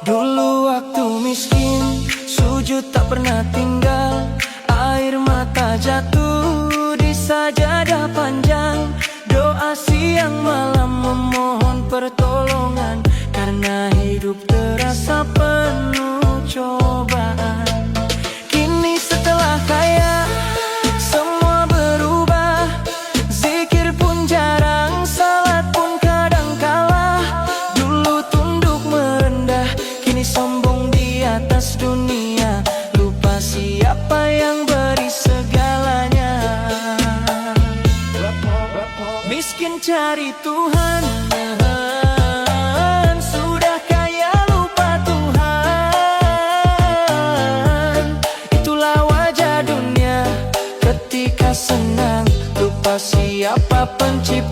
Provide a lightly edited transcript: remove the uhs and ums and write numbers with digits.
Dulu waktu miskin, sujud tak pernah tinggal. Air mata jatuh di sajadah panjang. Doa siang malam memohon pertolongan, karena hidup terasa penuh cobaan. Kini setelah kaya, semua berubah. Zikir pun jarang, salat pun kadang kalah. Dulu tunduk merendah, kini sombong di atas dunia. Lupa siapa yang beri segalanya. Miskin cari Tuhan, sudah kaya lupa Tuhan. Itulah wajah dunia ketika senang, lupa siapa pencipta.